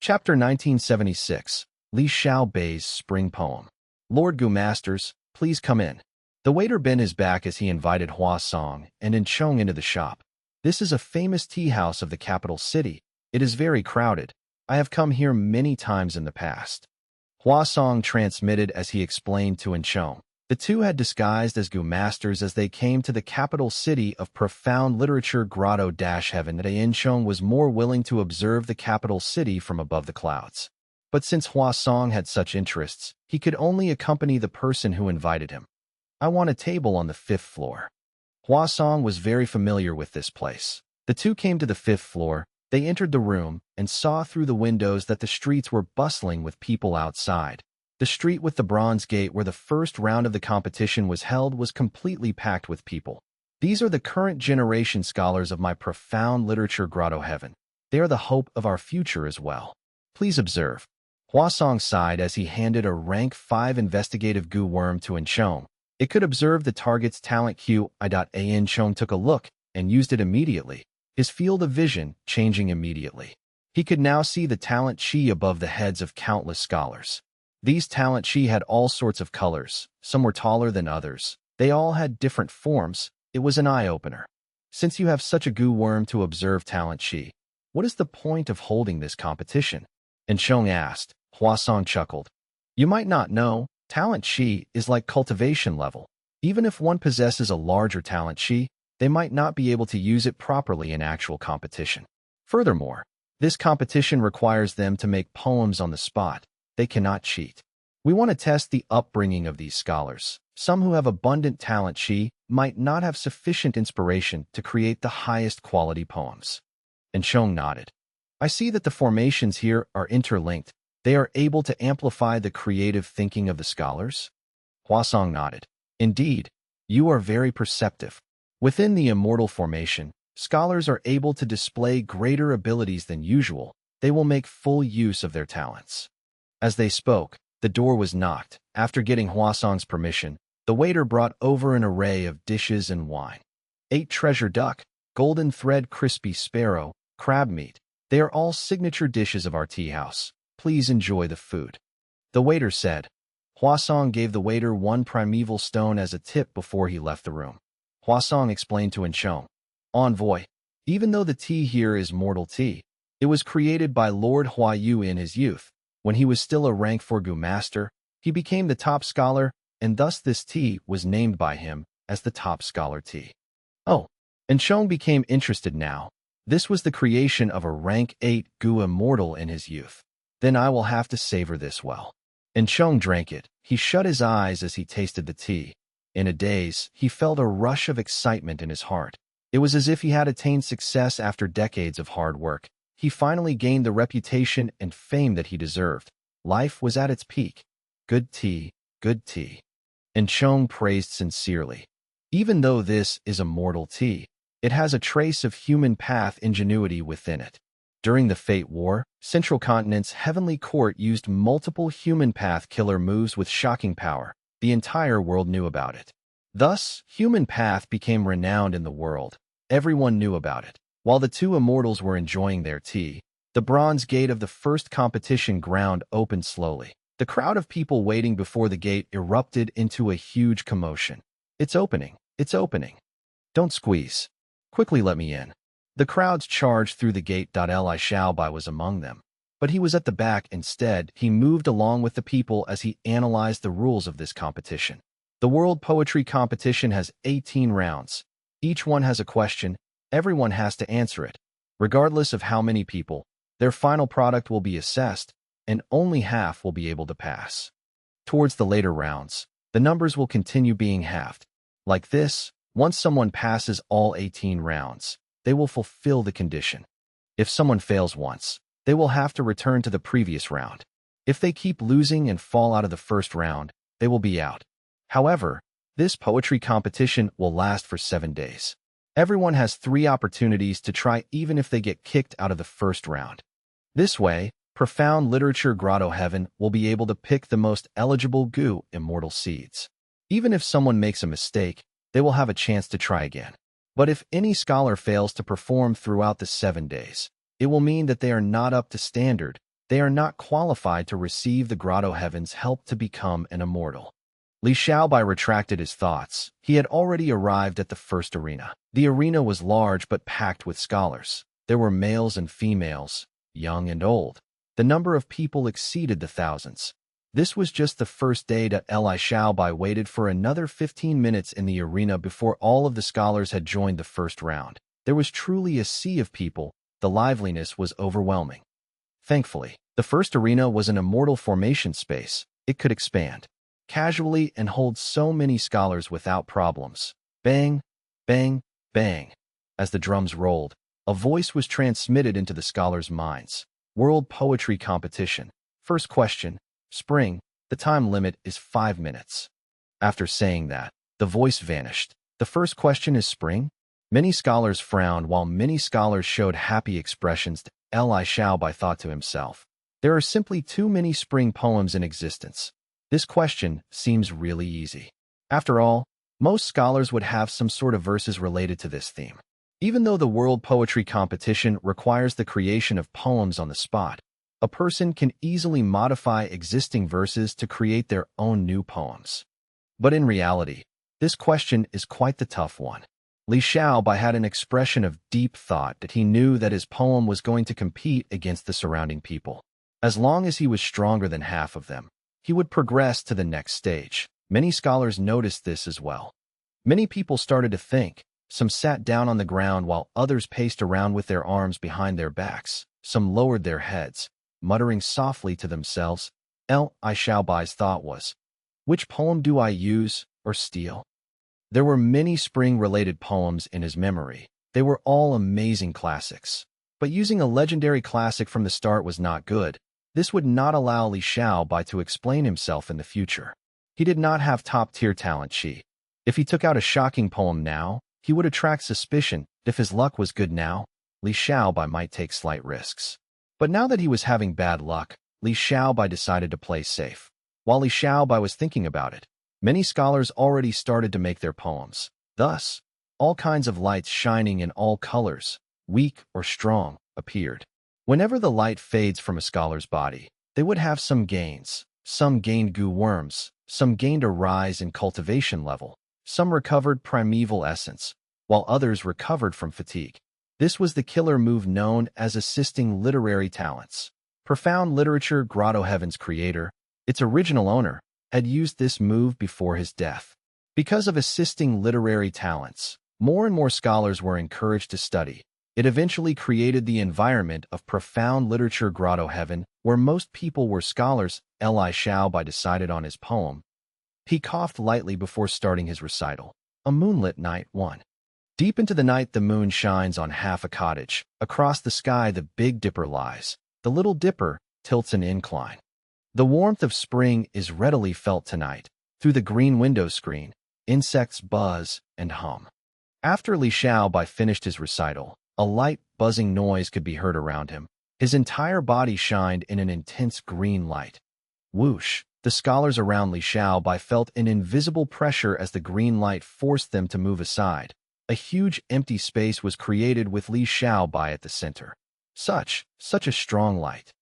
Chapter 1976, Li Xiaobei's Spring Poem. Lord Gu Masters, please come in. The waiter bent his back as he invited Hua Song and Chong into the shop. This is a famous tea house of the capital city. It is very crowded. I have come here many times in the past. Hua Song transmitted as he explained to Chong. The two had disguised as Gu Masters as they came to the capital city of profound literature grotto-heaven. Chong was more willing to observe the capital city from above the clouds. But since Hua Song had such interests, he could only accompany the person who invited him. I want a table on the 5th floor. Hua Song was very familiar with this place. The two came to the 5th floor. They entered the room and saw through the windows that the streets were bustling with people outside. The street with the bronze gate where the first round of the competition was held was completely packed with people. These are the current generation scholars of my profound literature grotto heaven. They are the hope of our future as well. Please observe. Hua Song sighed as he handed a rank 5 investigative goo worm to Chong. It could observe the target's talent QI. Chong took a look and used it immediately, his field of vision changing immediately. He could now see the talent chi above the heads of countless scholars. These talent chi had all sorts of colors. Some were taller than others. They all had different forms. It was an eye-opener. Since you have such a goo worm to observe talent chi, what is the point of holding this competition? Chong asked. Hua Song chuckled. You might not know, talent chi is like cultivation level. Even if one possesses a larger talent chi, they might not be able to use it properly in actual competition. Furthermore, this competition requires them to make poems on the spot. They cannot cheat. We want to test the upbringing of these scholars. Some who have abundant talent chi might not have sufficient inspiration to create the highest quality poems. Chong nodded. I see that the formations here are interlinked. They are able to amplify the creative thinking of the scholars? Hua Song nodded. Indeed, you are very perceptive. Within the immortal formation, scholars are able to display greater abilities than usual. They will make full use of their talents. As they spoke, the door was knocked. After getting Hua Song's permission, the waiter brought over an array of dishes and wine. 8 treasure duck, golden thread crispy sparrow, crab meat. They are all signature dishes of our tea house. Please enjoy the food. The waiter said. Hua Song gave the waiter 1 primeval stone as a tip before he left the room. Hua Song explained to Chong. Envoy, even though the tea here is mortal tea, it was created by Lord Hua Yu in his youth. When he was still a rank 4 Gu Master, he became the top scholar, and thus this tea was named by him as the top scholar tea. Oh, Chong became interested now. This was the creation of a rank 8 Gu immortal in his youth. Then I will have to savor this well. Chong drank it. He shut his eyes as he tasted the tea. In a daze, he felt a rush of excitement in his heart. It was as if he had attained success after decades of hard work. He finally gained the reputation and fame that he deserved. Life was at its peak. Good tea, good tea. Chong praised sincerely. Even though this is a mortal tea, it has a trace of human path ingenuity within it. During the Fate War, Central Continent's Heavenly Court used multiple human path killer moves with shocking power. The entire world knew about it. Thus, human path became renowned in the world. Everyone knew about it. While the two immortals were enjoying their tea, the bronze gate of the first competition ground opened slowly. The crowd of people waiting before the gate erupted into a huge commotion. It's opening. It's opening. Don't squeeze. Quickly let me in. The crowds charged through the gate. Li Xiaobai was among them. But he was at the back instead. He moved along with the people as he analyzed the rules of this competition. The World Poetry Competition has 18 rounds. Each one has a question. Everyone has to answer it. Regardless of how many people, their final product will be assessed, and only half will be able to pass. Towards the later rounds, the numbers will continue being halved. Like this, once someone passes all 18 rounds, they will fulfill the condition. If someone fails once, they will have to return to the previous round. If they keep losing and fall out of the first round, they will be out. However, this poetry competition will last for 7 days. Everyone has 3 opportunities to try even if they get kicked out of the first round. This way, profound literature grotto heaven will be able to pick the most eligible Gu immortal seeds. Even if someone makes a mistake, they will have a chance to try again. But if any scholar fails to perform throughout the 7 days, it will mean that they are not up to standard, They are not qualified to receive the grotto heaven's help to become an immortal. Li Xiaobai retracted his thoughts. He had already arrived at the first arena. The arena was large but packed with scholars. There were males and females, young and old. The number of people exceeded the thousands. This was just the first day that Li Xiaobai waited for another 15 minutes in the arena before all of the scholars had joined the first round. There was truly a sea of people. The liveliness was overwhelming. Thankfully, the first arena was an immortal formation space. It could expand casually and hold so many scholars without problems. Bang, bang, bang. As the drums rolled, a voice was transmitted into the scholars' minds. World Poetry Competition. First question. Spring. The time limit is 5 minutes. After saying that, the voice vanished. The first question is spring? Many scholars frowned while many scholars showed happy expressions. Li Xiaobai thought to himself, there are simply too many spring poems in existence. This question seems really easy. After all, most scholars would have some sort of verses related to this theme. Even though the World Poetry Competition requires the creation of poems on the spot, a person can easily modify existing verses to create their own new poems. But in reality, this question is quite the tough one. Li Xiaobai had an expression of deep thought that he knew that his poem was going to compete against the surrounding people. As long as he was stronger than half of them, he would progress to the next stage. Many scholars noticed this as well. Many people started to think. Some sat down on the ground while others paced around with their arms behind their backs. Some lowered their heads, muttering softly to themselves. Li Xiaobai's thought was, which poem do I use or steal? There were many spring-related poems in his memory. They were all amazing classics. But using a legendary classic from the start was not good. This would not allow Li Xiaobai to explain himself in the future. He did not have top-tier talent chi. If he took out a shocking poem now, he would attract suspicion. If his luck was good now, Li Xiaobai might take slight risks. But now that he was having bad luck, Li Xiaobai decided to play safe. While Li Xiaobai was thinking about it, many scholars already started to make their poems. Thus, all kinds of lights shining in all colors, weak or strong, appeared. Whenever the light fades from a scholar's body, they would have some gains. Some gained goo worms, some gained a rise in cultivation level, some recovered primeval essence, while others recovered from fatigue. This was the killer move known as assisting literary talents. Profound Literature Grotto Heaven's creator, its original owner, had used this move before his death. Because of assisting literary talents, more and more scholars were encouraged to study. It eventually created the environment of Profound Literature Grotto Heaven, where most people were scholars. Li Xiaobai decided on his poem. He coughed lightly before starting his recital. A moonlit night 1. Deep into the night the moon shines on half a cottage. Across the sky the Big Dipper lies. The Little Dipper tilts an incline. The warmth of spring is readily felt tonight. Through the green window screen, insects buzz and hum. After Li Xiaobai finished his recital, a light, buzzing noise could be heard around him. His entire body shined in an intense green light. Whoosh! The scholars around Li Xiaobai felt an invisible pressure as the green light forced them to move aside. A huge empty space was created with Li Xiaobai at the center. Such a strong light.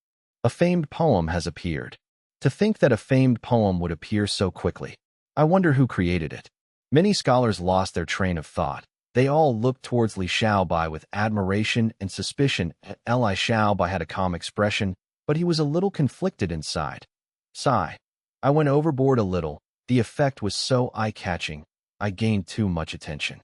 A famed poem has appeared. To think that a famed poem would appear so quickly. I wonder who created it. Many scholars lost their train of thought. They all looked towards Li Xiaobai with admiration and suspicion. Li Xiaobai had a calm expression, but he was a little conflicted inside. Sigh. I went overboard a little. The effect was so eye-catching. I gained too much attention.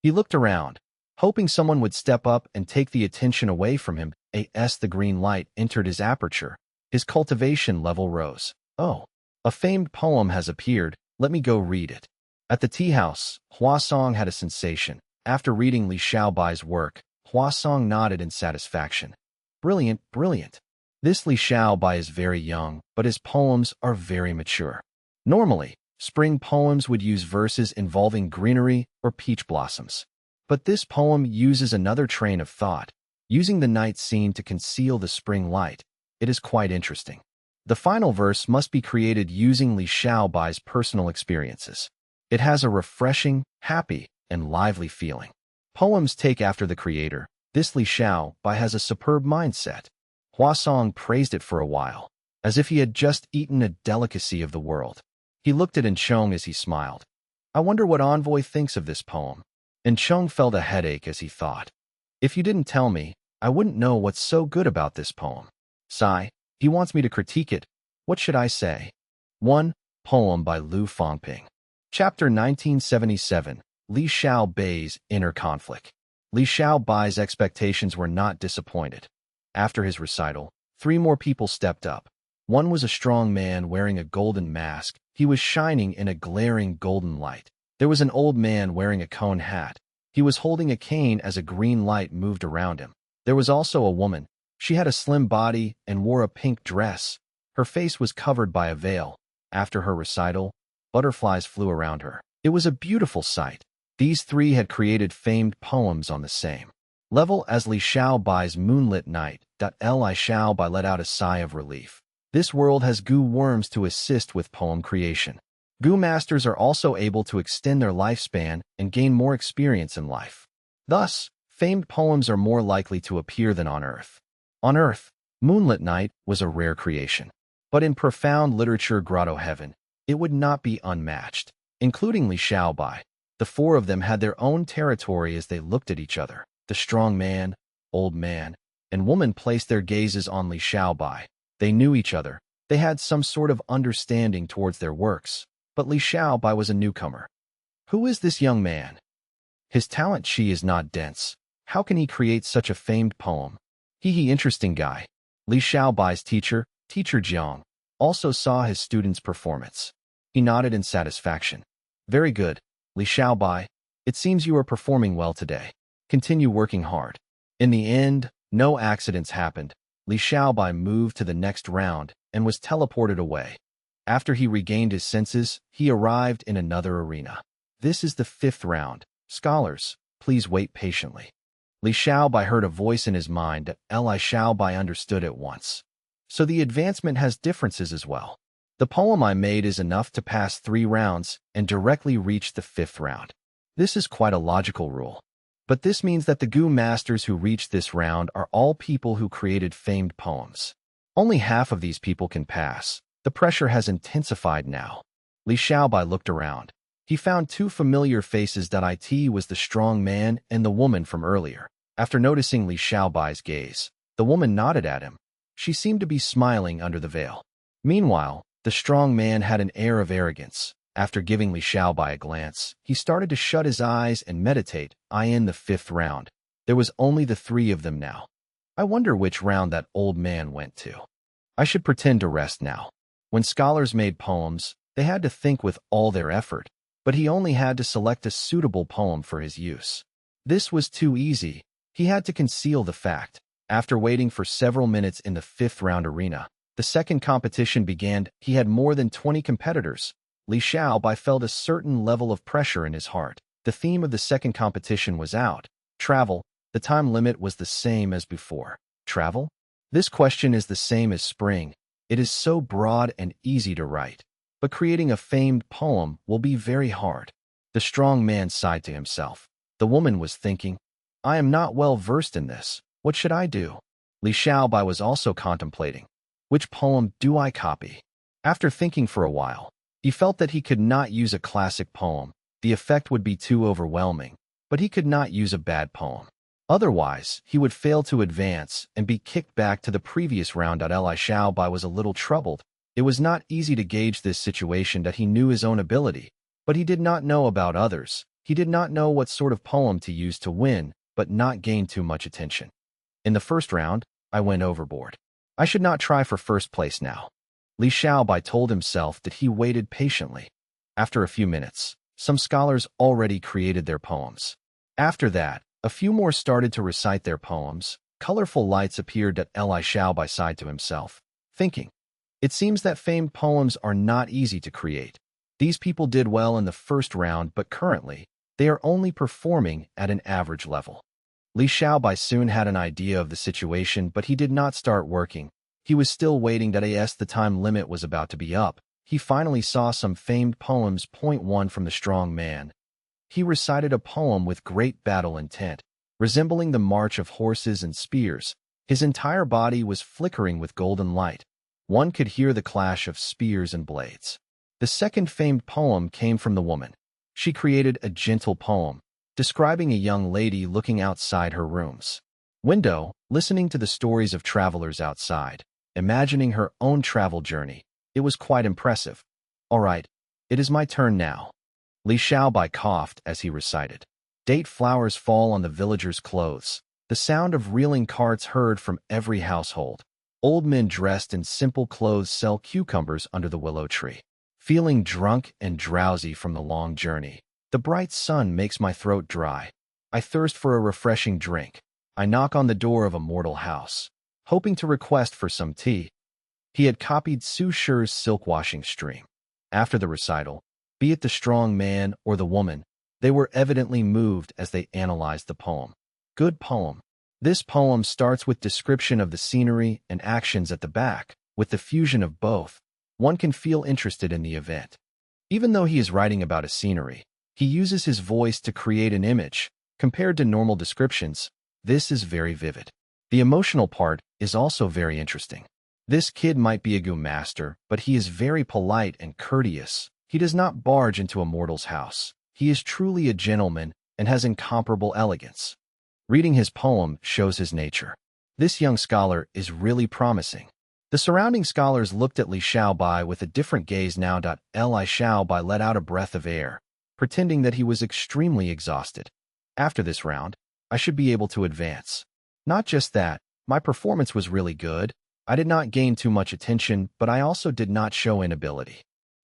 He looked around, hoping someone would step up and take the attention away from him. The green light entered his aperture. His cultivation level rose. Oh, a famed poem has appeared. Let me go read it. At the tea house, Hua Song had a sensation. After reading Li Xiaobai's work, Hua Song nodded in satisfaction. Brilliant, brilliant. This Li Xiaobai is very young, but his poems are very mature. Normally, spring poems would use verses involving greenery or peach blossoms. But this poem uses another train of thought, using the night scene to conceal the spring light. It is quite interesting. The final verse must be created using Li Xiaobai's personal experiences. It has a refreshing, happy, and lively feeling. Poems take after the creator. This Li Xiaobai has a superb mindset. Song praised it for a while, as if he had just eaten a delicacy of the world. He looked at Chong as he smiled. I wonder what Envoy thinks of this poem. Chong felt a headache as he thought. If you didn't tell me, I wouldn't know what's so good about this poem. Sigh, he wants me to critique it. What should I say? 1. Poem by Lu Fangping. Chapter 1977, Li Xiaobei's Inner Conflict. Li Xiaobei's expectations were not disappointed. After his recital, 3 more people stepped up. One was a strong man wearing a golden mask. He was shining in a glaring golden light. There was an old man wearing a cone hat. He was holding a cane as a green light moved around him. There was also a woman. She had a slim body and wore a pink dress. Her face was covered by a veil. After her recital, butterflies flew around her. It was a beautiful sight. These 3 had created famed poems on the same level as Li Xiaobei's Moonlit Night. Li Xiaobai let out a sigh of relief. This world has Gu worms to assist with poem creation. Gu masters are also able to extend their lifespan and gain more experience in life. Thus, famed poems are more likely to appear than on Earth. On Earth, Moonlit Night was a rare creation. But in profound literature grotto heaven, it would not be unmatched, including Li Xiaobai. The 4 of them had their own territory as they looked at each other. The strong man, old man, and woman placed their gazes on Li Xiaobai. They knew each other. They had some sort of understanding towards their works. But Li Xiaobai was a newcomer. Who is this young man? His talent chi is not dense. How can he create such a famed poem? He interesting guy. Li Xiaobai's teacher, Teacher Jiang, also saw his student's performance. He nodded in satisfaction. Very good, Li Xiaobai. It seems you are performing well today. Continue working hard. In the end, no accidents happened. Li Xiaobai moved to the next round and was teleported away. After he regained his senses, he arrived in another arena. This is the 5th round. Scholars, please wait patiently. Li Xiaobai heard a voice in his mind that Li Xiaobai understood at once. So the advancement has differences as well. The poem I made is enough to pass 3 rounds and directly reach the 5th round. This is quite a logical rule. But this means that the Gu masters who reached this round are all people who created famed poems. Only half of these people can pass. The pressure has intensified now. Li Xiaobai looked around. He found 2 familiar faces. It was the strong man and the woman from earlier. After noticing Li Xiaobai's gaze, the woman nodded at him. She seemed to be smiling under the veil. Meanwhile, the strong man had an air of arrogance. After giving Li Xiaobai a glance, he started to shut his eyes and meditate. In the 5th round. There was only the 3 of them now. I wonder which round that old man went to. I should pretend to rest now. When scholars made poems, they had to think with all their effort, but he only had to select a suitable poem for his use. This was too easy. He had to conceal the fact. After waiting for several minutes in the 5th round arena, the second competition began. He had more than 20 competitors. Li Xiaobai felt a certain level of pressure in his heart. The theme of the second competition was out. Travel. The time limit was the same as before. Travel? This question is the same as spring. It is so broad and easy to write. But creating a famed poem will be very hard. The strong man sighed to himself. The woman was thinking, I am not well versed in this. What should I do? Li Xiaobai was also contemplating. Which poem do I copy? After thinking for a while, he felt that he could not use a classic poem. The effect would be too overwhelming. But he could not use a bad poem. Otherwise, he would fail to advance and be kicked back to the previous round. Li Xiaobai was a little troubled. It was not easy to gauge this situation. That he knew his own ability, but he did not know about others. He did not know what sort of poem to use to win, but not gain too much attention. In the 1st round, I went overboard. I should not try for 1st place now. Li Xiaobai told himself that he waited patiently. After a few minutes, some scholars already created their poems. After that, a few more started to recite their poems. Colorful lights appeared. Li Xiaobai sighed to himself, thinking, it seems that famed poems are not easy to create. These people did well in the 1st round, but currently, they are only performing at an average level. Li Xiaobai soon had an idea of the situation, but he did not start working. He was still waiting. As the time limit was about to be up, he finally saw some famed poems. Point 1 from the strong man. He recited a poem with great battle intent, resembling the march of horses and spears. His entire body was flickering with golden light. One could hear the clash of spears and blades. The second famed poem came from the woman. She created a gentle poem, describing a young lady looking outside her room's window, listening to the stories of travelers outside, imagining her own travel journey. It was quite impressive. All right, it is my turn now. Li Xiaobai coughed as he recited. Date flowers fall on the villagers' clothes. The sound of reeling carts heard from every household. Old men dressed in simple clothes sell cucumbers under the willow tree. Feeling drunk and drowsy from the long journey. The bright sun makes my throat dry. I thirst for a refreshing drink. I knock on the door of a mortal house, hoping to request for some tea. He had copied Su Shi's silk washing stream. After the recital, be it the strong man or the woman, they were evidently moved as they analyzed the poem. Good poem. This poem starts with description of the scenery and actions at the back. With the fusion of both, one can feel interested in the event. Even though he is writing about a scenery, he uses his voice to create an image. Compared to normal descriptions, this is very vivid. The emotional part is also very interesting. This kid might be a Gu master, but he is very polite and courteous. He does not barge into a mortal's house. He is truly a gentleman and has incomparable elegance. Reading his poem shows his nature. This young scholar is really promising. The surrounding scholars looked at Li Xiaobai with a different gaze now. Li Xiaobai let out a breath of air, pretending that he was extremely exhausted. After this round, I should be able to advance. Not just that, my performance was really good. I did not gain too much attention, but I also did not show inability.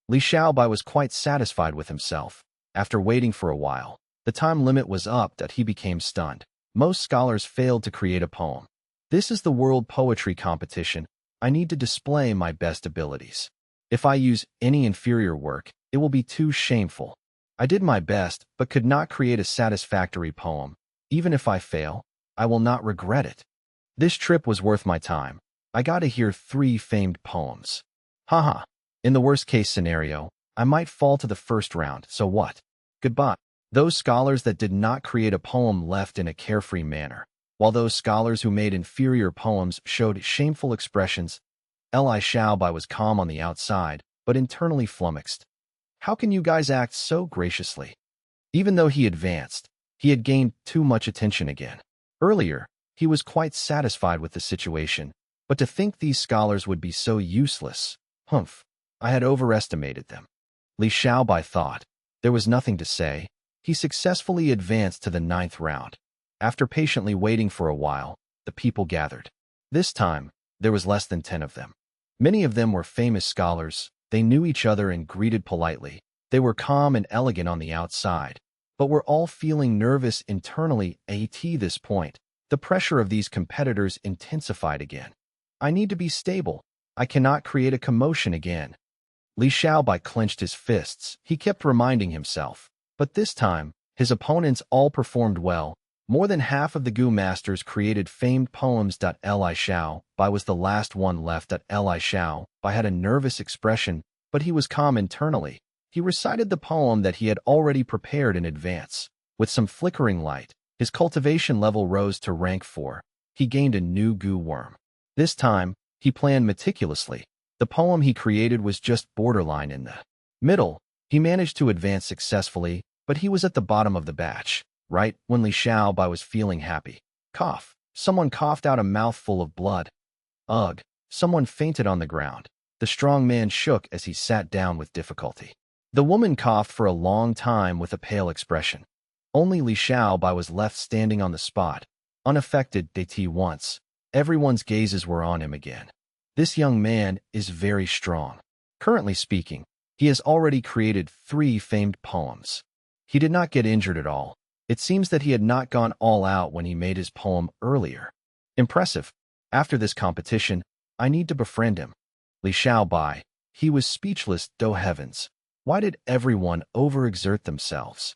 Li Xiaobai was quite satisfied with himself. After waiting for a while, the time limit was up that he became stunned. Most scholars failed to create a poem. This is the world poetry competition. I need to display my best abilities. If I use any inferior work, it will be too shameful. I did my best, but could not create a satisfactory poem. Even if I fail, I will not regret it. This trip was worth my time. I got to hear 3 famed poems. Haha. In the worst-case scenario, I might fall to the first round, so what? Goodbye. Those scholars that did not create a poem left in a carefree manner, while those scholars who made inferior poems showed shameful expressions. Li Xiaobai was calm on the outside, but internally flummoxed. How can you guys act so graciously? Even though he advanced, he had gained too much attention again. Earlier, he was quite satisfied with the situation, but to think these scholars would be so useless, humph, I had overestimated them. Li Xiaobai thought. There was nothing to say. He successfully advanced to the 9th round. After patiently waiting for a while, the people gathered. This time, there was less than 10 of them. Many of them were famous scholars. They knew each other and greeted politely. They were calm and elegant on the outside, but were all feeling nervous internally. At this point, the pressure of these competitors intensified again. I need to be stable. I cannot create a commotion again. Li Xiaobai clenched his fists. He kept reminding himself. But this time, his opponents all performed well. More than half of the Gu masters created famed poems. Li Xiaobai was the last one left. Li Xiaobai had a nervous expression, but he was calm internally. He recited the poem that he had already prepared in advance. With some flickering light, his cultivation level rose to rank 4. He gained a new Gu worm. This time, he planned meticulously. The poem he created was just borderline in the middle. He managed to advance successfully, but he was at the bottom of the batch, right when Li Xiaobai was feeling happy. Cough. Someone coughed out a mouthful of blood. Ugh. Someone fainted on the ground. The strong man shook as he sat down with difficulty. The woman coughed for a long time with a pale expression. Only Li Xiaobai was left standing on the spot, unaffected. Once, everyone's gazes were on him again. This young man is very strong. Currently speaking, he has already created 3 famed poems. He did not get injured at all. It seems that he had not gone all out when he made his poem earlier. Impressive. After this competition, I need to befriend him. Li Xiaobai. He was speechless. Do heavens. Why did everyone overexert themselves?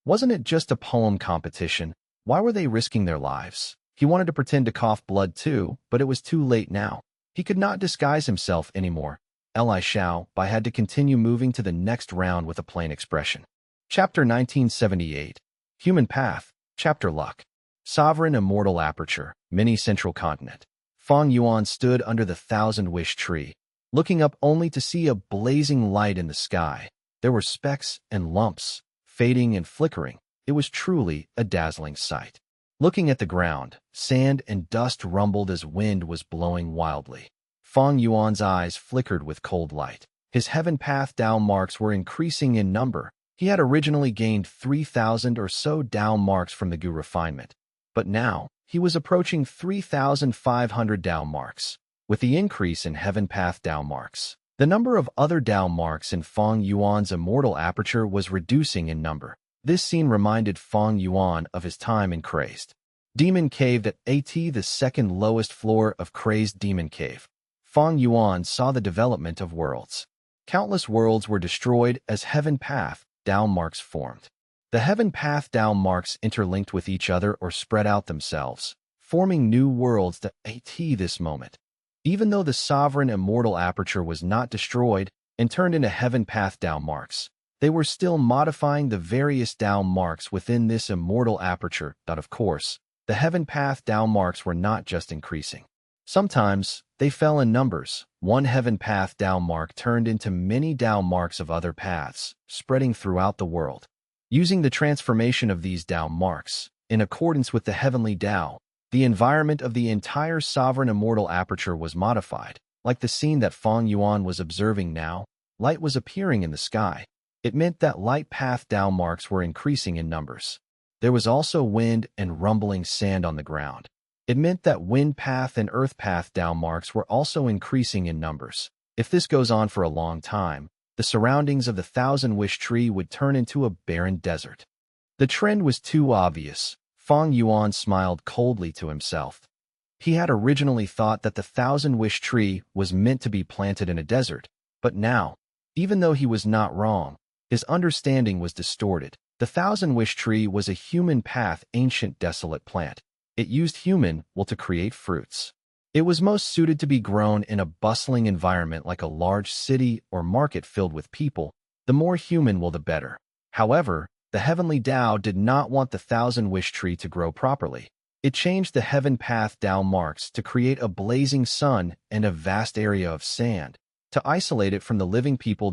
Wasn't it just a poem competition? Why were they risking their lives? He wanted to pretend to cough blood too, but it was too late now. He could not disguise himself anymore. Li Xiaobai had to continue moving to the next round with a plain expression. Chapter 1978. Human Path. Chapter Luck. Sovereign Immortal Aperture. Mini Central Continent. Fang Yuan stood under the thousand-wish tree, looking up only to see a blazing light in the sky. There were specks and lumps, fading and flickering. It was truly a dazzling sight. Looking at the ground, sand and dust rumbled as wind was blowing wildly. Fang Yuan's eyes flickered with cold light. His heaven path Dao marks were increasing in number. He had originally gained 3,000 or so Dao marks from the Gu refinement, but now he was approaching 3,500 Dao marks. With the increase in heaven path Dao marks, the number of other Dao marks in Fang Yuan's immortal aperture was reducing in number. This scene reminded Fang Yuan of his time in Crazed Demon Cave at the second lowest floor of Crazed Demon Cave. Fang Yuan saw the development of worlds. Countless worlds were destroyed as heaven path Dao marks formed. The heaven path Dao marks interlinked with each other or spread out themselves, forming new worlds at this moment. Even though the sovereign immortal aperture was not destroyed and turned into heaven path Dao marks, they were still modifying the various Dao marks within this immortal aperture. Of course, the heaven path Dao marks were not just increasing. Sometimes, they fell in numbers. One heaven path Dao mark turned into many Dao marks of other paths, spreading throughout the world. Using the transformation of these Dao marks, in accordance with the heavenly Dao, the environment of the entire sovereign immortal aperture was modified. Like the scene that Fang Yuan was observing now, light was appearing in the sky. It meant that light path Dao marks were increasing in numbers. There was also wind and rumbling sand on the ground. It meant that wind path and earth path Dao marks were also increasing in numbers. If this goes on for a long time, the surroundings of the thousand-wish tree would turn into a barren desert. The trend was too obvious. Fang Yuan smiled coldly to himself. He had originally thought that the thousand-wish tree was meant to be planted in a desert, but now, even though he was not wrong, his understanding was distorted. The thousand-wish tree was a human path ancient desolate plant. It used human will to create fruits. It was most suited to be grown in a bustling environment like a large city or market filled with people. The more human will, the better. However, the heavenly Dao did not want the thousand-wish tree to grow properly. It changed the heaven path Dao marks to create a blazing sun and a vast area of sand, to isolate it from the living people.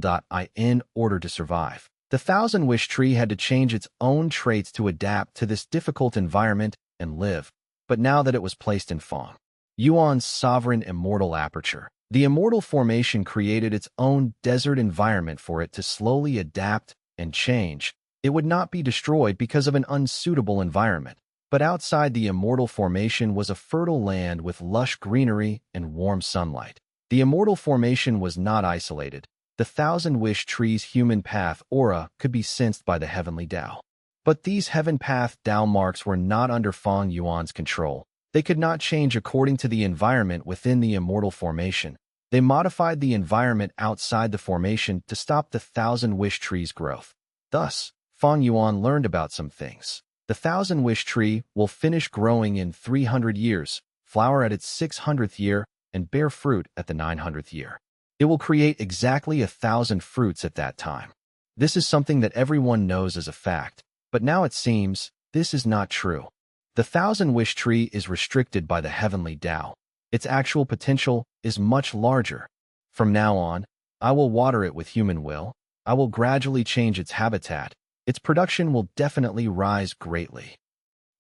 In order to survive, the thousand-wish tree had to change its own traits to adapt to this difficult environment and live. But now that it was placed in Fang Yuan's sovereign immortal aperture, the immortal formation created its own desert environment for it to slowly adapt and change. It would not be destroyed because of an unsuitable environment, but outside the immortal formation was a fertile land with lush greenery and warm sunlight. The immortal formation was not isolated. The thousand-wish tree's human path aura could be sensed by the heavenly Dao. But these heaven path Dao marks were not under Fang Yuan's control. They could not change according to the environment within the immortal formation. They modified the environment outside the formation to stop the thousand-wish tree's growth. Thus, Fang Yuan learned about some things. The thousand-wish tree will finish growing in 300 years, flower at its 600th year, and bear fruit at the 900th year. It will create exactly 1,000 fruits at that time. This is something that everyone knows as a fact. But now it seems, this is not true. The thousand-wish tree is restricted by the heavenly Dao. Its actual potential is much larger. From now on, I will water it with human will. I will gradually change its habitat. Its production will definitely rise greatly.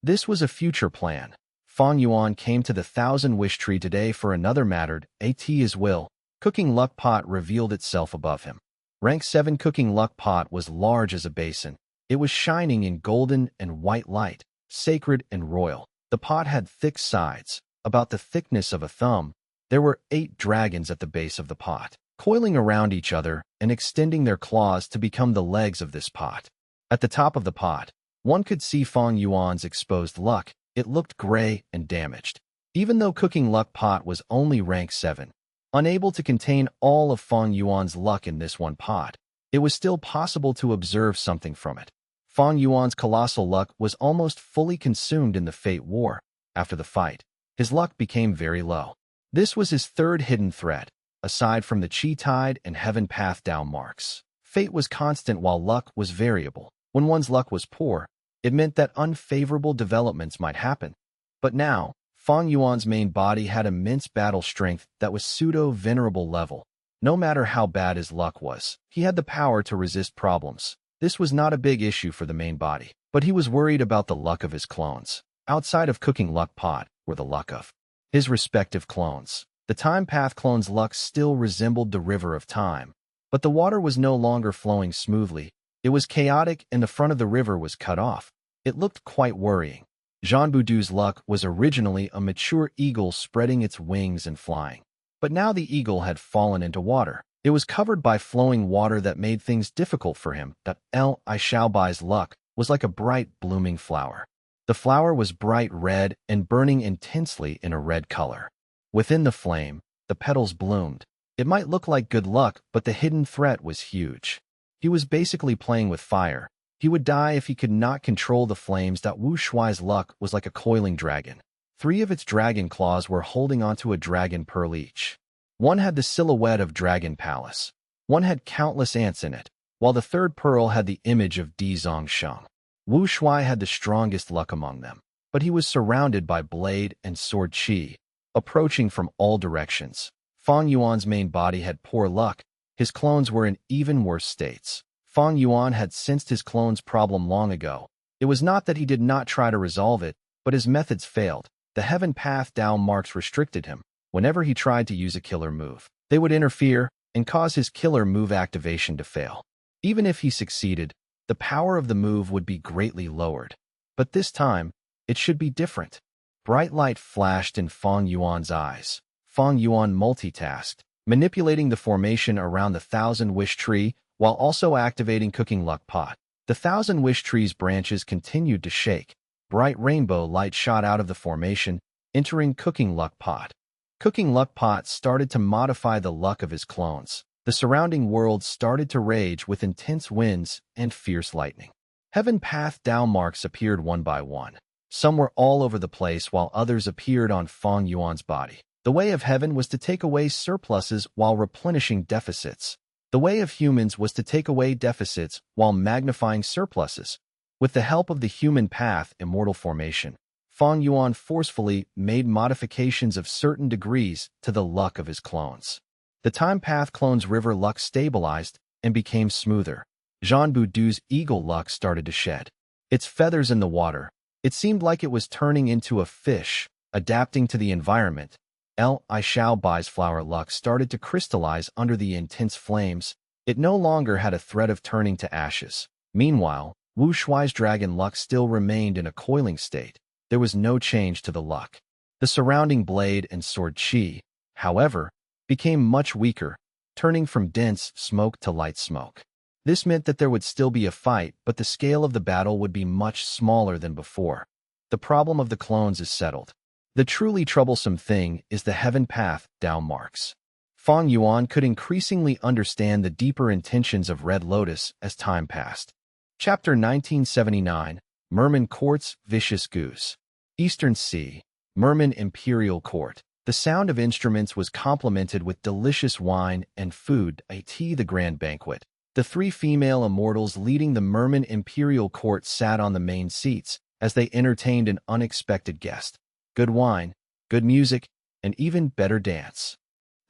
This was a future plan. Fang Yuan came to the thousand-wish tree today for another matter. His will. Cooking luck pot revealed itself above him. Rank 7 cooking luck pot was large as a basin. It was shining in golden and white light, sacred and royal. The pot had thick sides, about the thickness of a thumb. There were 8 dragons at the base of the pot, coiling around each other and extending their claws to become the legs of this pot. At the top of the pot, one could see Fang Yuan's exposed luck. It looked gray and damaged. Even though cooking luck pot was only rank 7, unable to contain all of Fang Yuan's luck in this one pot, it was still possible to observe something from it. Fang Yuan's colossal luck was almost fully consumed in the Fate War. After the fight, his luck became very low. This was his third hidden threat, aside from the Qi Tide and Heaven Path Dao marks. Fate was constant while luck was variable. When one's luck was poor, it meant that unfavorable developments might happen. But now, Fang Yuan's main body had immense battle strength that was pseudo-venerable level. No matter how bad his luck was, he had the power to resist problems. This was not a big issue for the main body, but he was worried about the luck of his clones. Outside of cooking luck pot were the luck of his respective clones. The time path clone's luck still resembled the river of time, but the water was no longer flowing smoothly. It was chaotic and the front of the river was cut off. It looked quite worrying. Jean Boudou's luck was originally a mature eagle spreading its wings and flying. But now the eagle had fallen into water. It was covered by flowing water that made things difficult for him. That Xiaobai's luck was like a bright, blooming flower. The flower was bright red and burning intensely in a red color. Within the flame, the petals bloomed. It might look like good luck, but the hidden threat was huge. He was basically playing with fire. He would die if he could not control the flames. That Wu Shuai's luck was like a coiling dragon. 3 of its dragon claws were holding onto a dragon pearl each. One had the silhouette of Dragon Palace. One had countless ants in it, while the third pearl had the image of Di Zongsheng. Wu Shuai had the strongest luck among them, but he was surrounded by blade and sword qi, approaching from all directions. Fang Yuan's main body had poor luck. His clones were in even worse states. Fang Yuan had sensed his clones' problem long ago. It was not that he did not try to resolve it, but his methods failed. The heaven path down marks restricted him. Whenever he tried to use a killer move, they would interfere and cause his killer move activation to fail. Even if he succeeded, the power of the move would be greatly lowered. But this time, it should be different. Bright light flashed in Fang Yuan's eyes. Fang Yuan multitasked, manipulating the formation around the Thousand Wish Tree while also activating Cooking Luck Pot. The Thousand Wish Tree's branches continued to shake. Bright rainbow light shot out of the formation, entering Cooking Luck Pot. Cooking Luck Pot started to modify the luck of his clones. The surrounding world started to rage with intense winds and fierce lightning. Heaven path down marks appeared one by one. Some were all over the place while others appeared on Fang Yuan's body. The way of heaven was to take away surpluses while replenishing deficits. The way of humans was to take away deficits while magnifying surpluses. With the help of the human path immortal formation, Fang Yuan forcefully made modifications of certain degrees to the luck of his clones. The time path clone's river luck stabilized and became smoother. Jean Boudou's eagle luck started to shed its feathers in the water. It seemed like it was turning into a fish, adapting to the environment. Xiaobai's flower luck started to crystallize under the intense flames. It no longer had a threat of turning to ashes. Meanwhile, Wu Shuai's dragon luck still remained in a coiling state. There was no change to the luck. The surrounding blade and sword qi, however, became much weaker, turning from dense smoke to light smoke. This meant that there would still be a fight, but the scale of the battle would be much smaller than before. The problem of the clones is settled. The truly troublesome thing is the heaven path down marks. Fang Yuan could increasingly understand the deeper intentions of Red Lotus as time passed. Chapter 1979, Merman Court's Vicious Goose. Eastern Sea, Merman Imperial Court. The sound of instruments was complemented with delicious wine and food, the grand banquet. The 3 female immortals leading the Merman Imperial Court sat on the main seats as they entertained an unexpected guest. Good wine, good music, and even better dance.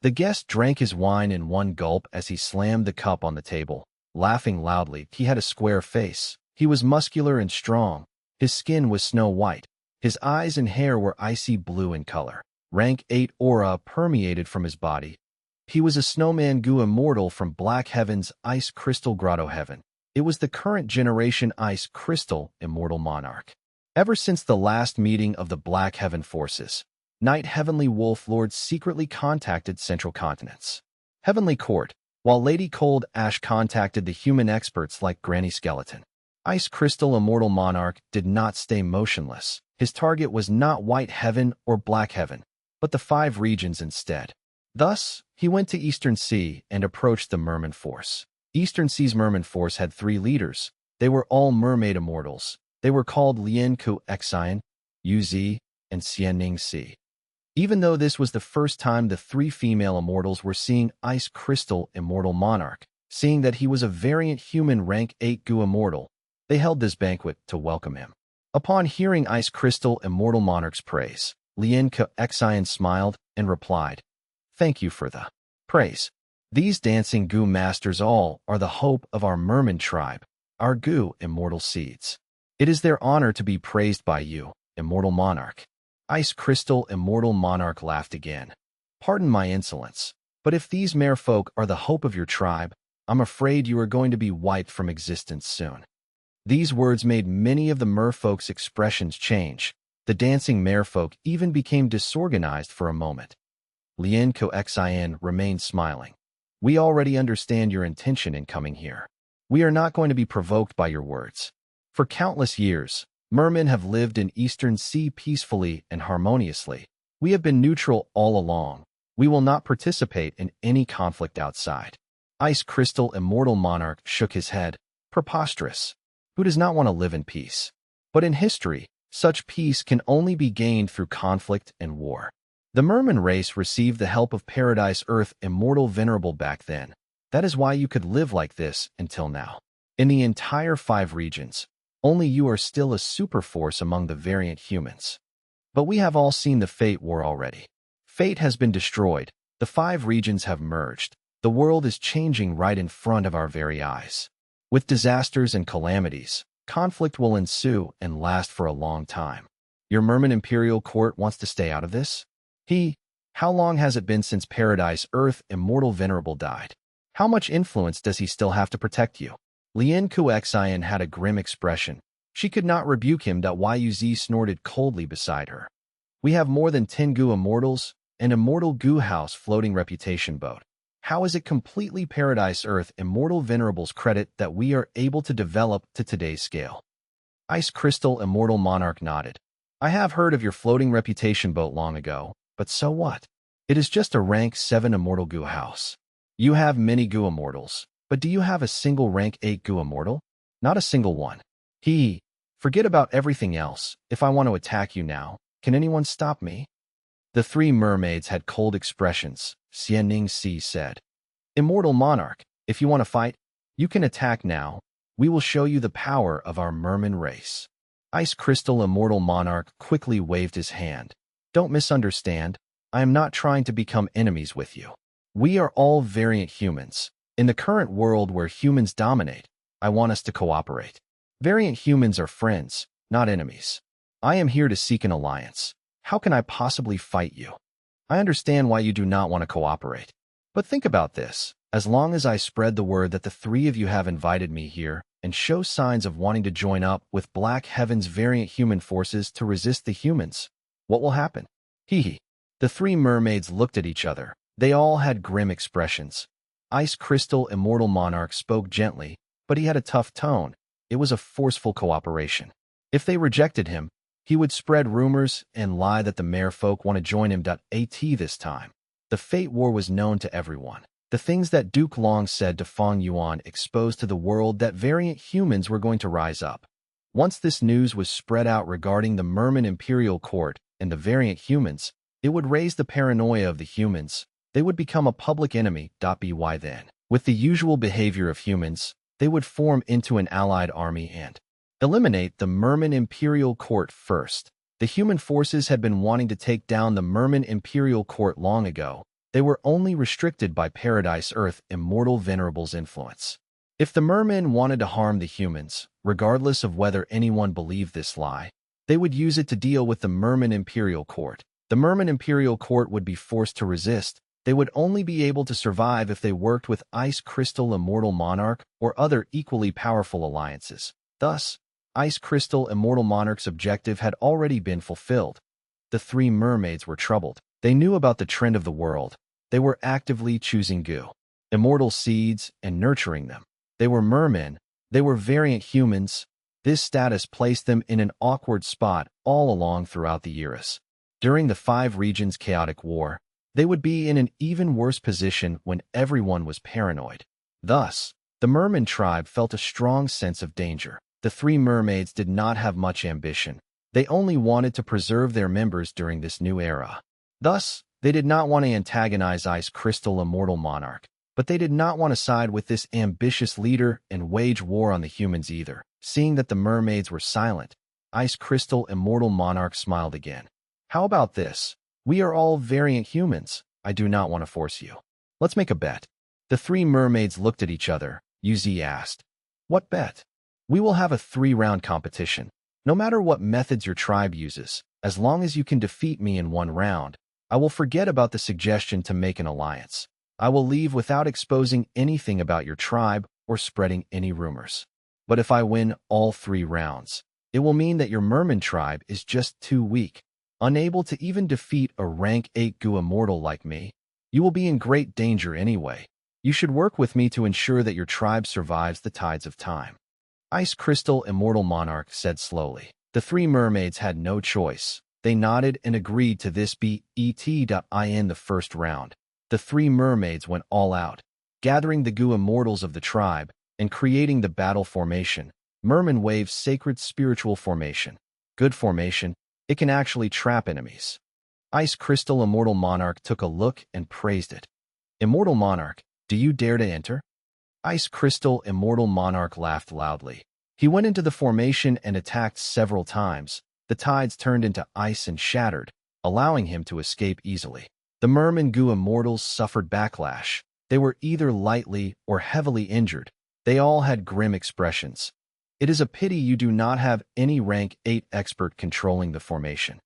The guest drank his wine in one gulp as he slammed the cup on the table, laughing loudly. He had a square face. He was muscular and strong. His skin was snow white. His eyes and hair were icy blue in color. Rank 8 aura permeated from his body. He was a snowman goo immortal from Black Heaven's Ice Crystal Grotto Heaven. It was the current generation Ice Crystal immortal monarch. Ever since the last meeting of the Black Heaven forces, Night Heavenly Wolf Lord secretly contacted Central Continents. Heavenly Court, while Lady Cold Ash contacted the human experts like Granny Skeleton. Ice Crystal Immortal Monarch did not stay motionless. His target was not White Heaven or Black Heaven, but the 5 regions instead. Thus, he went to Eastern Sea and approached the Merman Force. Eastern Sea's Merman Force had 3 leaders. They were all mermaid immortals. They were called Lian Ku Xian, Yu Zi, and Xianning Si. Even though this was the first time the 3 female immortals were seeing Ice Crystal Immortal Monarch, seeing that he was a variant human rank 8 Gu Immortal, they held this banquet to welcome him. Upon hearing Ice Crystal Immortal Monarch's praise, Xian smiled and replied, "Thank you for the praise. These dancing goo masters all are the hope of our merman tribe, our goo immortal seeds. It is their honor to be praised by you, immortal monarch." Ice Crystal Immortal Monarch laughed again. "Pardon my insolence, but if these merfolk are the hope of your tribe, I'm afraid you are going to be wiped from existence soon." These words made many of the merfolk's expressions change. The dancing merfolk even became disorganized for a moment. Xian remained smiling. "We already understand your intention in coming here. We are not going to be provoked by your words. For countless years, mermen have lived in Eastern Sea peacefully and harmoniously. We have been neutral all along. We will not participate in any conflict outside." Ice Crystal Immortal Monarch shook his head. "Preposterous. Who does not want to live in peace? But in history, such peace can only be gained through conflict and war. The merman race received the help of Paradise Earth Immortal Venerable back then. That is why you could live like this until now. In the entire 5 regions, only you are still a superforce among the variant humans. But we have all seen the Fate War already. Fate has been destroyed. The 5 regions have merged. The world is changing right in front of our very eyes. With disasters and calamities, conflict will ensue and last for a long time. Your merman imperial court wants to stay out of this? How long has it been since Paradise Earth Immortal Venerable died? How much influence does he still have to protect you?" Xian had a grim expression. She could not rebuke him. Yuz snorted coldly beside her. "We have more than 10 goo immortals, an immortal goo house floating reputation boat. How is it completely Paradise Earth Immortal Venerable's credit that we are able to develop to today's scale?" Ice Crystal Immortal Monarch nodded. "I have heard of your floating reputation boat long ago, but so what? It is just a rank 7 immortal goo house. You have many goo immortals, but do you have a single rank 8 goo immortal? Not a single one. Forget about everything else. If I want to attack you now, can anyone stop me?" The 3 mermaids had cold expressions. Xian said, "Immortal Monarch, if you want to fight, you can attack now. We will show you the power of our merman race." Ice Crystal Immortal Monarch quickly waved his hand. "Don't misunderstand. I am not trying to become enemies with you. We are all variant humans. In the current world where humans dominate, I want us to cooperate. Variant humans are friends, not enemies. I am here to seek an alliance. How can I possibly fight you? I understand why you do not want to cooperate. But think about this. As long as I spread the word that the 3 of you have invited me here and show signs of wanting to join up with Black Heaven's variant human forces to resist the humans, what will happen?" The 3 mermaids looked at each other. They all had grim expressions. Ice Crystal Immortal Monarch spoke gently, but he had a tough tone. It was a forceful cooperation. If they rejected him, he would spread rumors and lie that the merfolk want to join him. This time, the Fate War was known to everyone. The things that Duke Long said to Fang Yuan exposed to the world that variant humans were going to rise up. Once this news was spread out regarding the merman imperial court and the variant humans, it would raise the paranoia of the humans. They would become a public enemy. By then, with the usual behavior of humans, they would form into an allied army and eliminate the merman imperial court first. The human forces had been wanting to take down the merman imperial court long ago. They were only restricted by Paradise Earth Immortal Venerable's influence. If the mermen wanted to harm the humans, regardless of whether anyone believed this lie, they would use it to deal with the merman imperial court. The merman imperial court would be forced to resist. They would only be able to survive if they worked with Ice Crystal Immortal Monarch or other equally powerful alliances. Thus, Ice Crystal Immortal Monarch's objective had already been fulfilled. The 3 mermaids were troubled. They knew about the trend of the world. They were actively choosing goo immortal seeds and nurturing them. They were mermen. They were variant humans. This status placed them in an awkward spot all along throughout the eras. During the 5 regions' chaotic war, they would be in an even worse position when everyone was paranoid. Thus, the merman tribe felt a strong sense of danger. The 3 mermaids did not have much ambition. They only wanted to preserve their members during this new era. Thus, they did not want to antagonize Ice Crystal Immortal Monarch, but they did not want to side with this ambitious leader and wage war on the humans either. Seeing that the mermaids were silent, Ice Crystal Immortal Monarch smiled again. How about this? We are all variant humans. I do not want to force you. Let's make a bet. The three mermaids looked at each other. UZ asked, "What bet?" "We will have a 3-round competition. No matter what methods your tribe uses, as long as you can defeat me in 1 round, I will forget about the suggestion to make an alliance. I will leave without exposing anything about your tribe or spreading any rumors. But if I win all 3 rounds, it will mean that your merman tribe is just too weak, unable to even defeat a rank 8 goo immortal like me. You will be in great danger anyway. You should work with me to ensure that your tribe survives the tides of time." Ice Crystal Immortal Monarch said slowly. The 3 mermaids had no choice. They nodded and agreed to this be in the first round. The 3 mermaids went all out, gathering the goo immortals of the tribe and creating the battle formation. Merman Wave's sacred spiritual formation. Good formation. It can actually trap enemies. Ice Crystal Immortal Monarch took a look and praised it. "Immortal Monarch, do you dare to enter?" Ice Crystal Immortal Monarch laughed loudly. He went into the formation and attacked several times. The tides turned into ice and shattered, allowing him to escape easily. The Merman Goo Immortals suffered backlash. They were either lightly or heavily injured. They all had grim expressions. It is a pity you do not have any rank 8 expert controlling the formation.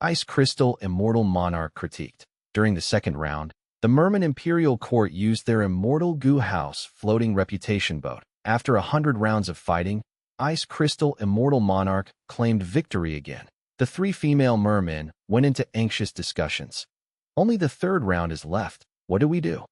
Ice Crystal Immortal Monarch critiqued. During the second round, the Merman Imperial Court used their Immortal Goo House floating reputation boat. After 100 rounds of fighting, Ice Crystal Immortal Monarch claimed victory again. The 3 female mermen went into anxious discussions. Only the 3rd round is left. What do we do?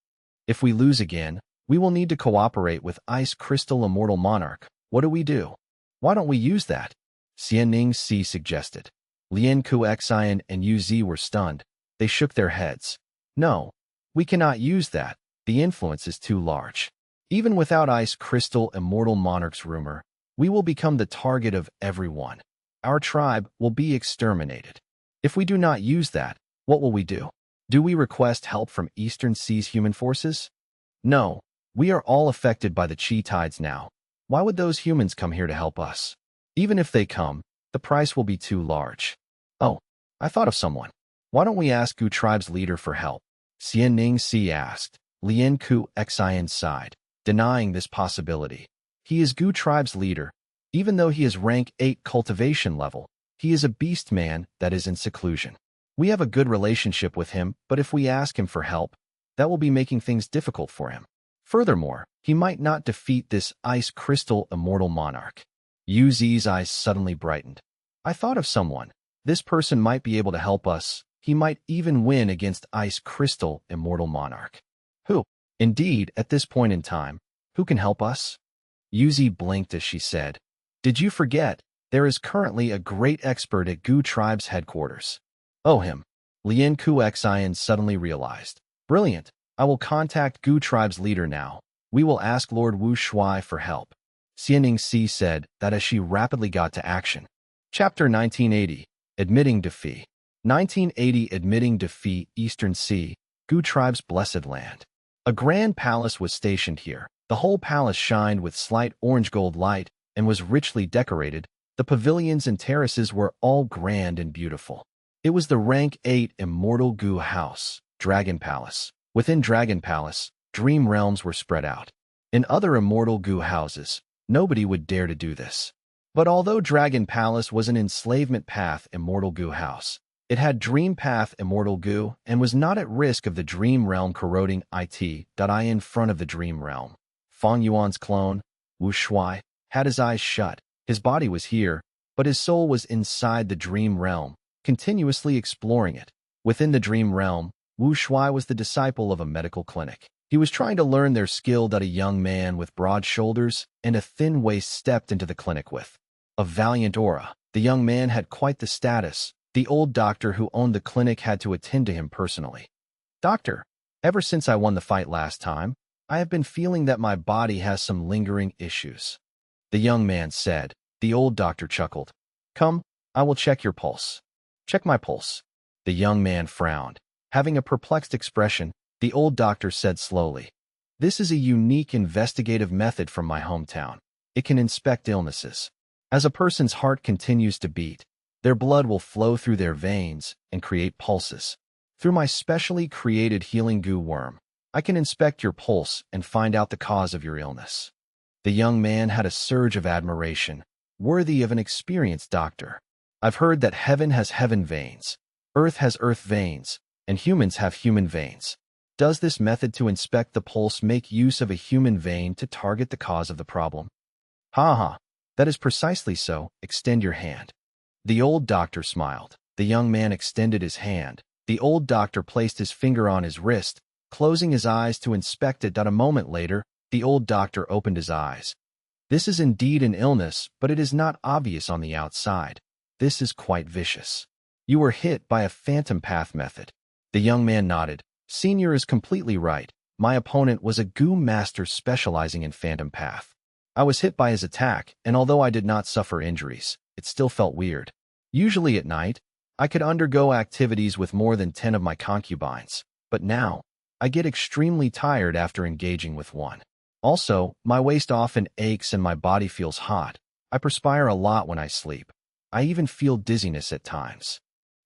If we lose again, we will need to cooperate with Ice Crystal Immortal Monarch. What do we do? Why don't we use that? Xianning Si suggested. Lian Kuxian and Uz were stunned. They shook their heads. No, we cannot use that. The influence is too large. Even without Ice Crystal Immortal Monarch's rumor, we will become the target of everyone. Our tribe will be exterminated. If we do not use that, what will we do? Do we request help from Eastern Seas human forces? No, we are all affected by the chi tides now. Why would those humans come here to help us? Even if they come, the price will be too large. Oh, I thought of someone. Why don't we ask Gu tribe's leader for help? Xianning Si asked. Lian Kuxian sighed, denying this possibility. He is Gu tribe's leader. Even though he is rank 8 cultivation level, he is a beast man that is in seclusion. We have a good relationship with him, but if we ask him for help, that will be making things difficult for him. Furthermore, he might not defeat this Ice Crystal Immortal Monarch. Uz's eyes suddenly brightened. I thought of someone. This person might be able to help us. He might even win against Ice Crystal Immortal Monarch. Who? Indeed, at this point in time, who can help us? Uz blinked as she said, "Did you forget? There is currently a great expert at Gu tribe's headquarters." Oh, him. Lian Kuxian suddenly realized. Brilliant. I will contact Gu tribe's leader now. We will ask Lord Wu Shuai for help. Xianning Si said that as she rapidly got to action. Chapter 1980. Admitting defeat. 1980 Admitting defeat. Eastern Sea, Gu tribe's blessed land. A grand palace was stationed here. The whole palace shined with slight orange-gold light and was richly decorated. The pavilions and terraces were all grand and beautiful. It was the rank 8 Immortal Gu House, Dragon Palace. Within Dragon Palace, dream realms were spread out. In other Immortal Gu houses, nobody would dare to do this. But although Dragon Palace was an enslavement path Immortal Gu house, it had Dream Path Immortal Gu and was not at risk of the Dream Realm corroding it.I in front of the Dream Realm. Fang Yuan's clone, Wu Shuai, had his eyes shut. His body was here, but his soul was inside the Dream Realm, continuously exploring it. Within the Dream Realm, Wu Shuai was the disciple of a medical clinic. He was trying to learn their skill that a young man with broad shoulders and a thin waist stepped into the clinic with. A valiant aura. The young man had quite the status. The old doctor who owned the clinic had to attend to him personally. "Doctor, ever since I won the fight last time, I have been feeling that my body has some lingering issues," the young man said. The old doctor chuckled. "Come, I will check your pulse." "Check my pulse." The young man frowned. Having a perplexed expression, the old doctor said slowly, "This is a unique investigative method from my hometown. It can inspect illnesses. As a person's heart continues to beat, Their blood will flow through their veins and create pulses. Through my specially created healing goo worm, I can inspect your pulse and find out the cause of your illness." The young man had a surge of admiration, worthy of an experienced doctor. "I've heard that heaven has heaven veins, earth has earth veins, and humans have human veins. Does this method to inspect the pulse make use of a human vein to target the cause of the problem?" "Ha ha, that is precisely so. Extend your hand." The old doctor smiled. The young man extended his hand. The old doctor placed his finger on his wrist, closing his eyes to inspect it. A moment later, the old doctor opened his eyes. "This is indeed an illness, but it is not obvious on the outside. This is quite vicious. You were hit by a phantom path method." The young man nodded. "Senior is completely right. My opponent was a goo master specializing in phantom path. I was hit by his attack, and although I did not suffer injuries, it still felt weird. Usually at night, I could undergo activities with more than 10 of my concubines, but now, I get extremely tired after engaging with one. Also, my waist often aches and my body feels hot. I perspire a lot when I sleep. I even feel dizziness at times."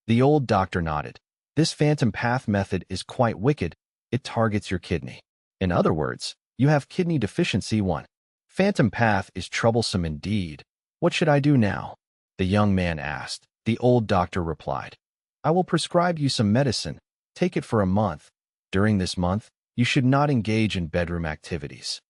The old doctor nodded. "This phantom path method is quite wicked. It targets your kidney. In other words, you have kidney deficiency 1. Phantom path is troublesome indeed. What should I do now?" the young man asked. The old doctor replied, "I will prescribe you some medicine. Take it for a month. During this month, you should not engage in bedroom activities."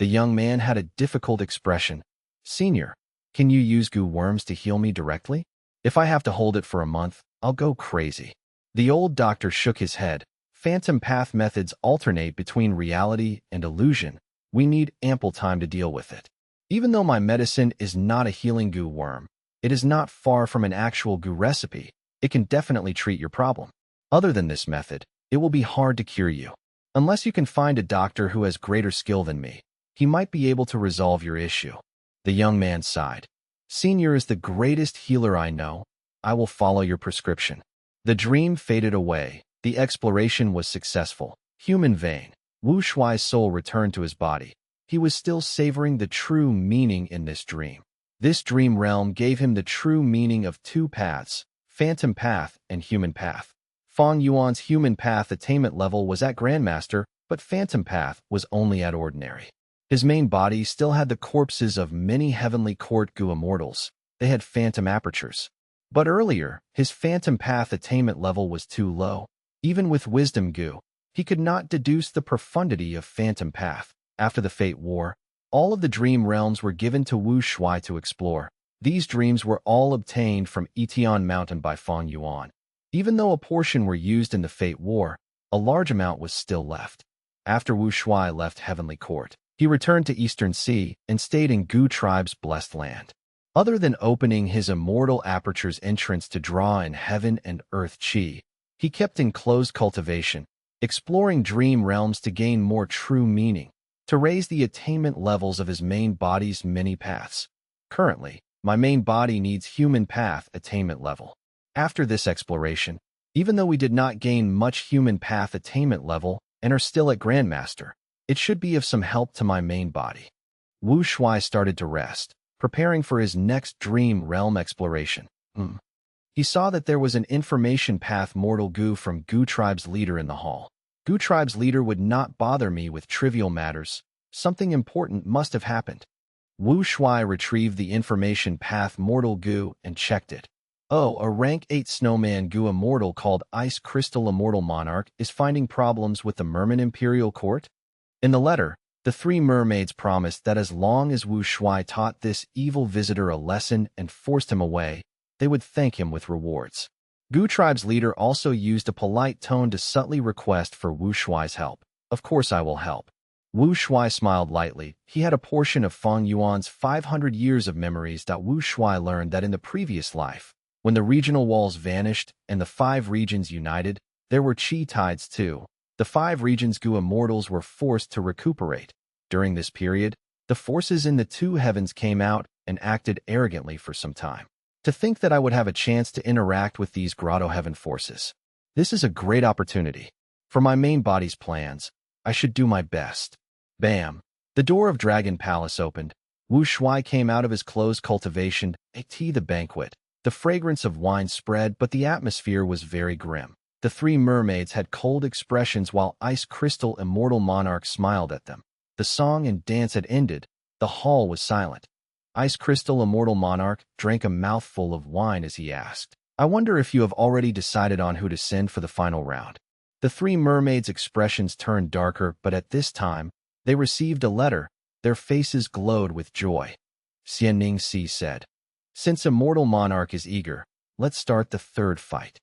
The young man had a difficult expression. "Senior, can you use goo worms to heal me directly? If I have to hold it for a month, I'll go crazy." The old doctor shook his head. "Phantom path methods alternate between reality and illusion. We need ample time to deal with it. Even though my medicine is not a healing goo worm, it is not far from an actual goo recipe. It can definitely treat your problem. Other than this method, it will be hard to cure you. Unless you can find a doctor who has greater skill than me, he might be able to resolve your issue." The young man sighed. "Senior is the greatest healer I know. I will follow your prescription." The dream faded away. The exploration was successful. Human vein. Wu Shuai's soul returned to his body. He was still savoring the true meaning in this dream. This dream realm gave him the true meaning of 2 paths, phantom path and human path. Fang Yuan's human path attainment level was at Grandmaster, but phantom path was only at ordinary. His main body still had the corpses of many heavenly court goo immortals. They had phantom apertures. But earlier, his phantom path attainment level was too low. Even with wisdom goo, he could not deduce the profundity of phantom path. After the Fate War, all of the dream realms were given to Wu Shuai to explore. These dreams were all obtained from Etion Mountain by Fang Yuan. Even though a portion were used in the Fate War, a large amount was still left. After Wu Shuai left Heavenly Court, he returned to Eastern Sea and stayed in Goo Tribe's blessed land. Other than opening his immortal aperture's entrance to draw in heaven and earth chi, he kept in closed cultivation, exploring dream realms to gain more true meaning, to raise the attainment levels of his main body's many paths. Currently, my main body needs human path attainment level. After this exploration, even though we did not gain much human path attainment level and are still at Grandmaster, it should be of some help to my main body." Wu Shuai started to rest, preparing for his next dream realm exploration. He saw that there was an information path mortal goo from Goo Tribe's leader in the hall. Goo Tribe's leader would not bother me with trivial matters. Something important must have happened. Wu Shuai retrieved the information path mortal goo and checked it. Oh, a rank 8 snowman goo immortal called Ice Crystal Immortal Monarch is finding problems with the Merman Imperial Court? In the letter, the 3 mermaids promised that as long as Wu Shuai taught this evil visitor a lesson and forced him away, they would thank him with rewards. Goo Tribe's leader also used a polite tone to subtly request for Wu Shuai's help. "Of course I will help." Wu Shuai smiled lightly. He had a portion of Fang Yuan's 500 years of memories. Wu Shuai learned that in the previous life, when the regional walls vanished and the 5 regions united, there were chi tides too. The 5 regions goo immortals were forced to recuperate. During this period, the forces in the 2 heavens came out and acted arrogantly for some time. To think that I would have a chance to interact with these grotto heaven forces. This is a great opportunity. For my main body's plans, I should do my best. Bam! The door of Dragon Palace opened. Wu Shuai came out of his closed cultivation, the banquet. The fragrance of wine spread, but the atmosphere was very grim. The three mermaids had cold expressions while Ice Crystal Immortal Monarch smiled at them. The song and dance had ended. The hall was silent. Ice Crystal Immortal Monarch drank a mouthful of wine as he asked, "I wonder if you have already decided on who to send for the final round." The three mermaids' expressions turned darker, but at this time, they received a letter. Their faces glowed with joy. Xianning Si said, "Since Immortal Monarch is eager, let's start the third fight."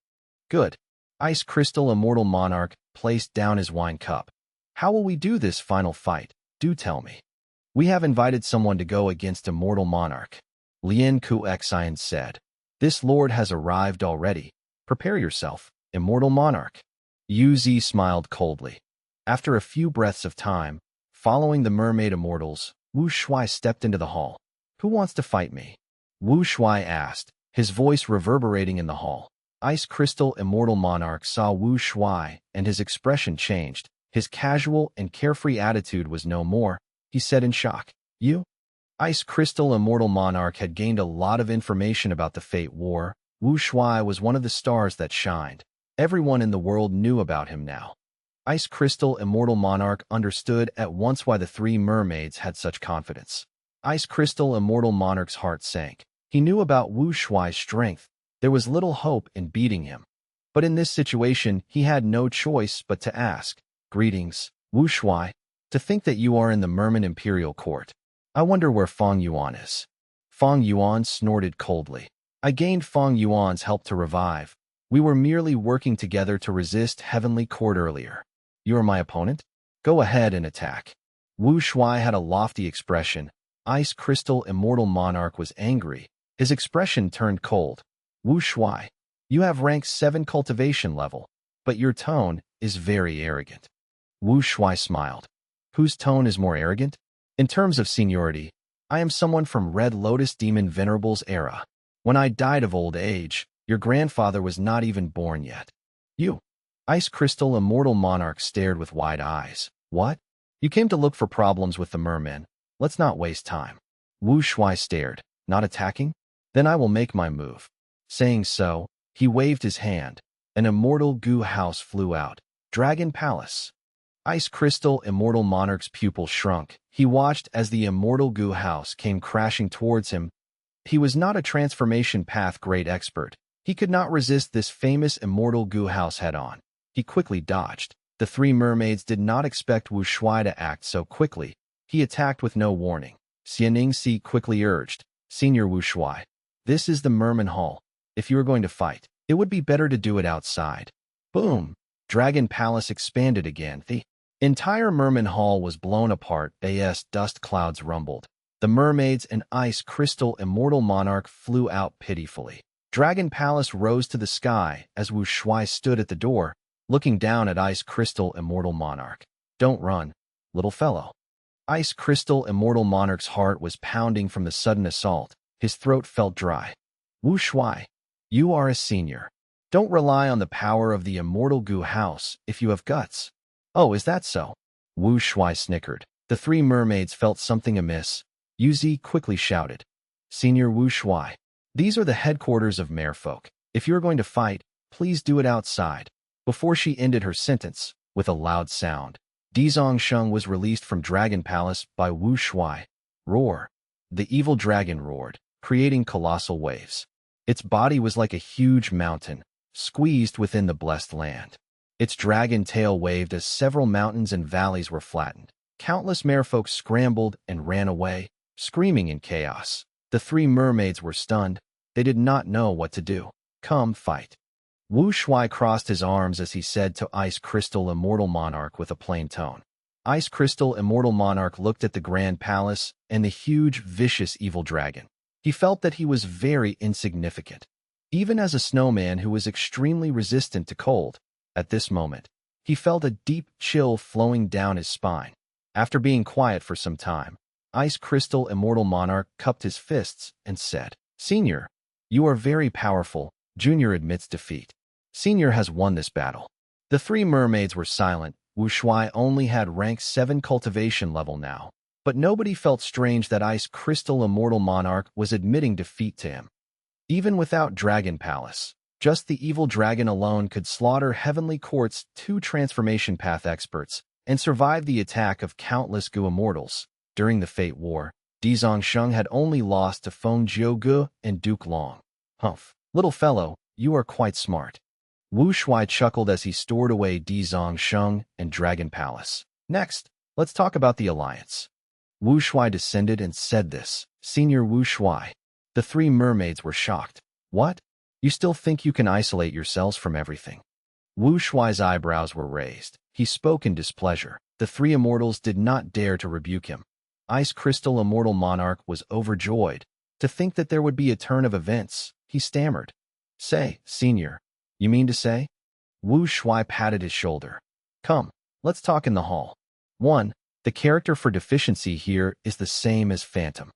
"Good." Ice Crystal Immortal Monarch placed down his wine cup. "How will we do this final fight? Do tell me." "We have invited someone to go against Immortal Monarch," Lien Kuxian said. "This lord has arrived already. Prepare yourself, Immortal Monarch." Yu Zi smiled coldly. After a few breaths of time, following the mermaid immortals, Wu Shuai stepped into the hall. "Who wants to fight me?" Wu Shuai asked, his voice reverberating in the hall. Ice Crystal Immortal Monarch saw Wu Shuai, and his expression changed. His casual and carefree attitude was no more. He said in shock, "You?" Ice Crystal Immortal Monarch had gained a lot of information about the Fate War. Wu Shuai was one of the stars that shined. Everyone in the world knew about him now. Ice Crystal Immortal Monarch understood at once why the three mermaids had such confidence. Ice Crystal Immortal Monarch's heart sank. He knew about Wu Shuai's strength. There was little hope in beating him. But in this situation, he had no choice but to ask, "Greetings, Wu Shuai. To think that you are in the Merman Imperial Court. I wonder where Fang Yuan is." Fang Yuan snorted coldly. "I gained Fang Yuan's help to revive. We were merely working together to resist Heavenly Court earlier. You are my opponent? Go ahead and attack." Wu Shuai had a lofty expression. Ice Crystal Immortal Monarch was angry. His expression turned cold. "Wu Shuai, you have rank 7 cultivation level, but your tone is very arrogant." Wu Shuai smiled. "Whose tone is more arrogant? In terms of seniority, I am someone from Red Lotus Demon Venerable's era. When I died of old age, your grandfather was not even born yet." "You?" Ice Crystal Immortal Monarch stared with wide eyes. "What? You came to look for problems with the mermen. Let's not waste time." Wu Shuai stared. "Not attacking? Then I will make my move." Saying so, he waved his hand. An immortal goo house flew out. Dragon Palace. Ice Crystal Immortal Monarch's pupil shrunk. He watched as the immortal goo house came crashing towards him. He was not a transformation path great expert. He could not resist this famous immortal goo house head-on. He quickly dodged. The three mermaids did not expect Wu Shuai to act so quickly. He attacked with no warning. Xianning Si quickly urged, "Senior Wu Shuai, this is the Merman Hall. If you are going to fight, it would be better to do it outside." Boom! Dragon Palace expanded again. The entire Merman Hall was blown apart as dust clouds rumbled. The mermaids and Ice Crystal Immortal Monarch flew out pitifully. Dragon Palace rose to the sky as Wu Shuai stood at the door, looking down at Ice Crystal Immortal Monarch. "Don't run, little fellow." Ice Crystal Immortal Monarch's heart was pounding from the sudden assault. His throat felt dry. "Wu Shuai, you are a senior. Don't rely on the power of the immortal goo house if you have guts." "Oh, is that so?" Wu Shuai snickered. The three mermaids felt something amiss. Yu Zi quickly shouted, "Senior Wu Shuai, these are the headquarters of merfolk. If you're going to fight, please do it outside." Before she ended her sentence, with a loud sound, Dizong Sheng was released from Dragon Palace by Wu Shuai. Roar! The evil dragon roared, creating colossal waves. Its body was like a huge mountain, squeezed within the blessed land. Its dragon tail waved as several mountains and valleys were flattened. Countless merfolk scrambled and ran away, screaming in chaos. The three mermaids were stunned. They did not know what to do. "Come, fight." Wu Shuai crossed his arms as he said to Ice Crystal Immortal Monarch with a plain tone. Ice Crystal Immortal Monarch looked at the Grand Palace and the huge, vicious evil dragon. He felt that he was very insignificant, even as a snowman who was extremely resistant to cold. At this moment, he felt a deep chill flowing down his spine. After being quiet for some time, Ice Crystal Immortal Monarch cupped his fists and said, "Senior, you are very powerful. Junior admits defeat. Senior has won this battle." The three mermaids were silent. Wu Shuai only had rank 7 cultivation level now, but nobody felt strange that Ice Crystal Immortal Monarch was admitting defeat to him. Even without Dragon Palace, just the evil dragon alone could slaughter Heavenly Court's 2 transformation path experts and survive the attack of countless Gu immortals. During the Fate War, Di Zongsheng had only lost to Feng Jiuge and Duke Long. Humph, little fellow, you are quite smart. Wu Shuai chuckled as he stored away Di Zongsheng and Dragon Palace. Next, let's talk about the alliance. Wu Shuai descended and said this, Senior Wu Shuai. The 3 mermaids were shocked. What? You still think you can isolate yourselves from everything? Wu Shuai's eyebrows were raised. He spoke in displeasure. The 3 immortals did not dare to rebuke him. Ice Crystal Immortal Monarch was overjoyed. To think that there would be a turn of events, he stammered. Say, Senior, you mean to say? Wu Shuai patted his shoulder. Come, let's talk in the hall. 1. The character for deficiency here is the same as Phantom.